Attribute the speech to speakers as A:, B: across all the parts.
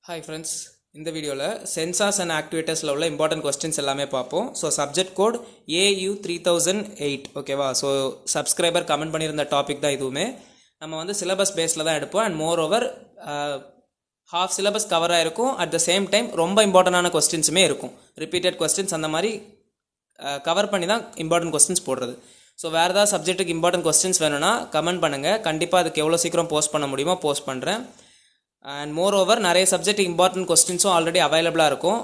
A: Hi friends, இந்த வீடியோவில் sensors and ஆக்டிவேட்டர்ஸில் உள்ள இம்பார்ட்டன்ட் கொஸ்டின்ஸ் எல்லாமே பார்ப்போம். ஸோ சப்ஜெக்ட் கோட் AU3008 ஓகேவா. ஸோ சப்ஸ்கிரைபர் கமெண்ட் பண்ணியிருந்த டாபிக் தான் இதுவுமே. நம்ம வந்து சிலபஸ் பேஸில் தான் எடுப்போம். And more over half syllabus cover ஆகிருக்கும். அட் த சேம் டைம் ரொம்ப இம்பார்ட்டண்டான கொஸ்டின்ஸுமே இருக்கும். ரிப்பீட்டட் கொஸ்டின்ஸ் அந்த மாதிரி கவர் பண்ணி தான் இம்பார்ட்டன்ட் கொஸ்டின்ஸ் போடுறது. ஸோ வேறு ஏதாவது சப்ஜெக்ட்டுக்கு இம்பார்ட்டன்ட் கொஸ்டின்ஸ் வேணும்னா கமெண்ட் பண்ணுங்கள். கண்டிப்பாக அதுக்கு எவ்வளோ சீக்கிரம் போஸ்ட் பண்ண முடியுமோ போஸ்ட் பண்ணுறேன். அண்ட் மோர் ஓவர் நிறைய சப்ஜெக்ட் இம்பார்ட்டன்ட் கொஸ்டின்ஸும் ஆல்ரெடி அவைலபிளாக இருக்கும்,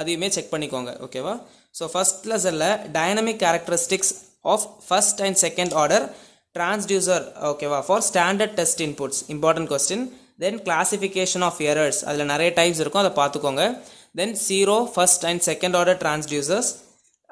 A: அதையுமே செக் பண்ணிக்கோங்க ஓகேவா. ஸோ ஃபர்ஸ்ட் லெசனில் dynamic characteristics of first and second order transducer ஓகேவா for standard test inputs important question. Then classification of errors, அதில் நிறைய டைப்ஸ் இருக்கும், அதை பார்த்துக்கோங்க. Then zero first and second order transducers,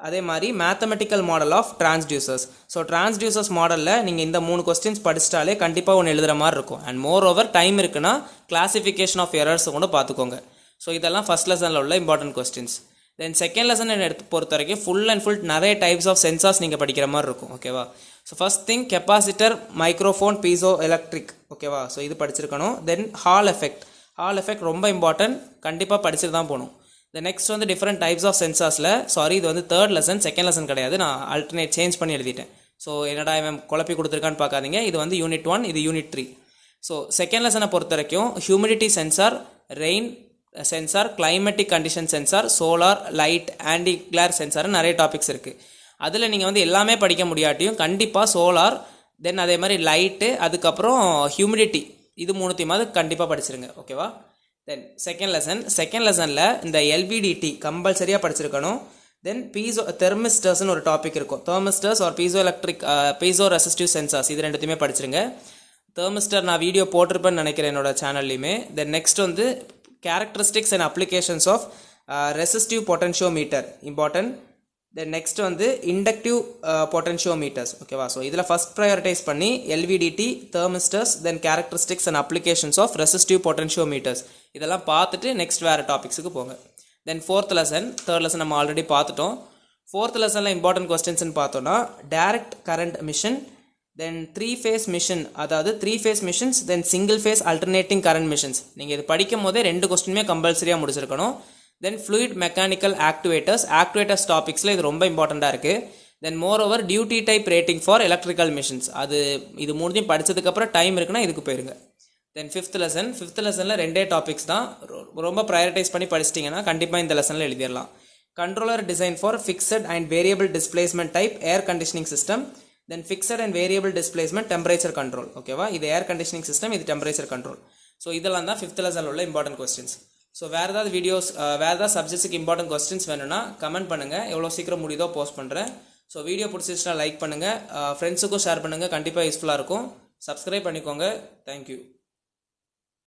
A: அதே மாதிரி mathematical model of transducers. So transducers மாடலில் நீங்கள் இந்த 3 கொஸ்டின்ஸ் படிச்சிட்டாலே கண்டிப்பாக ஒன்று எழுதுகிற மாதிரி இருக்கும். அண்ட் மோர் ஓவர் டைம் இருக்குன்னா கிளாசிஃபிகேஷன் ஆஃப் எரர்ஸ் கூட பார்த்துக்கோங்க. ஸோ இதெல்லாம் ஃபர்ஸ்ட் லெசனில் உள்ள important questions. Then second lesson எடுத்து பொறுத்த வரைக்கும் ஃபுல் அண்ட் ஃபுல் நிறைய டைப்ஸ் ஆஃப் சென்சார்ஸ் நீங்கள் படிக்கிற மாதிரி இருக்கும் ஓகேவா. So first thing capacitor, microphone, piezo electric ஓகேவா. ஸோ இது படிச்சிருக்கணும். தென் ஹால் எஃபெக்ட் ரொம்ப இம்பார்ட்டன்ட், கண்டிப்பாக படிச்சுட்டு தான் போகணும். The next வந்து டிஃப்ரெண்ட் டைப்ஸ் ஆஃப் சென்சார்ஸில், சாரி இது வந்து தேர்ட் லெசன், செகண்ட் லெசன் கிடையாது, நான் ஆல்டர்னேட் சேஞ்ச் பண்ணி எழுதிட்டேன். ஸோ என்னடா இவன் குழப்பி கொடுத்துருக்கான்னு பார்க்காதீங்க, இது வந்து யூனிட் 1, இது யூனிட் 3. ஸோ செகண்ட் லெசனை பொறுத்த வரைக்கும் humidity sensor, rain sensor, climatic condition sensor, solar, light, anti Clare sensor, நிறைய டாபிக்ஸ் இருக்குது. அதில் நீங்கள் வந்து எல்லாமே படிக்க முடியாட்டியும் கண்டிப்பாக சோலார், தென் அதே மாதிரி லைட்டு, அதுக்கப்புறம் ஹியூமிடிட்டி, இது மூணுத்தையுமாவது கண்டிப்பாக படிச்சிருங்க ஓகேவா. தென் செகண்ட் லெசனில் இந்த எல்விடிடி கம்பல்சரியாக படிச்சிருக்கணும். தென் தெர்மிஸ்டர்ஸ்னு ஒரு டாபிக் இருக்கும். Thermistors are piezo resistive sensors, இது ரெண்டுத்தையுமே படிச்சிருங்க. தெர்மிஸ்டர் நான் வீடியோ போட்டிருப்பேன்னு நினைக்கிறேன் என்னோட சேனல்லையுமே. தென் நெக்ஸ்ட் வந்து characteristics and applications of resistive potentiometer important. Then next வந்து இண்டக்டிவ் பொட்டன்ஷியோமீட்டர்ஸ் ஓகேவா. ஸோ இதில் ஃபஸ்ட் ப்ரையாரிட்டைஸ் பண்ணி LVDT, thermistors, then characteristics and applications of resistive potentiometers இதெல்லாம் பார்த்துட்டு நெக்ஸ்ட் வேறு டாபிக்ஸுக்கு போங்க. தென் தேர்ட் லெசன் நம்ம ஆல்ரெடி பார்த்துட்டோம். ஃபோர்த் லெசனில் இம்பார்ட்டன்ட் கொஸ்டின்ஸ்னு பார்த்தோன்னா டைரக்ட் கரண்ட் மிஷின், தென் 3 phase மிஷின், அதாவது 3 phase machines, then single phase alternating current machines. நீங்கள் இது படிக்கும் போதே 2 கொஸ்டினுமே கம்பல்சரியாக முடிச்சிருக்கணும். தென் ஃப்ளூயிட் மெக்கானிக்கல் ஆக்டிவேட்டர்ஸ் டாபிக்ஸில் இது ரொம்ப இம்பார்ட்டண்ட்டாக இருக்குது. Then more over duty type rating for electrical machines, இது மூணுத்தையும் படித்ததுக்கப்புறம் டைம் இருக்குன்னா இதுக்கு போயிருங்க. தென் ஃபிஃப்த் லெசனில் 2 டாபிக்ஸ் தான், ரொம்ப ப்ரையாரிட்டைஸ் பண்ணி படிச்சிட்டிங்கன்னா கண்டிப்பாக இந்த லெசனில் எழுதிடலாம். Controller design for fixed and variable displacement type air conditioning system, then fixed and variable displacement temperature control ஓகேவா. இது ஏர் கண்டிஷனிங் சிஸ்டம், இது டெம்பரேச்சர் கண்ட்ரோல். ஸோ இதெல்லாம் தான் ஃபிஃப்த் லெசனில் உள்ள இம்பார்ட்டன்ட் கொஸ்டின்ஸ். ஸோ வேறு ஏதாவது சப்ஜெக்ட்ஸுக்கு இம்பார்ட்டன்ட் கொஸ்டின்ஸ் வேணும்னா கமெண்ட் பண்ணுங்கள், எவ்வளோ சீக்கிரம் முடியுதோ போஸ்ட் பண்ணுறேன். ஸோ வீடியோ பிடிச்சிச்சுன்னா லைக் பண்ணுங்கள், ஃப்ரெண்ட்ஸுக்கும் ஷேர் பண்ணுங்கள், கண்டிப்பாக யூஸ்ஃபுல்லாக இருக்கும். சப்ஸ்கிரைப் பண்ணிக்கோங்க. தேங்க்யூ.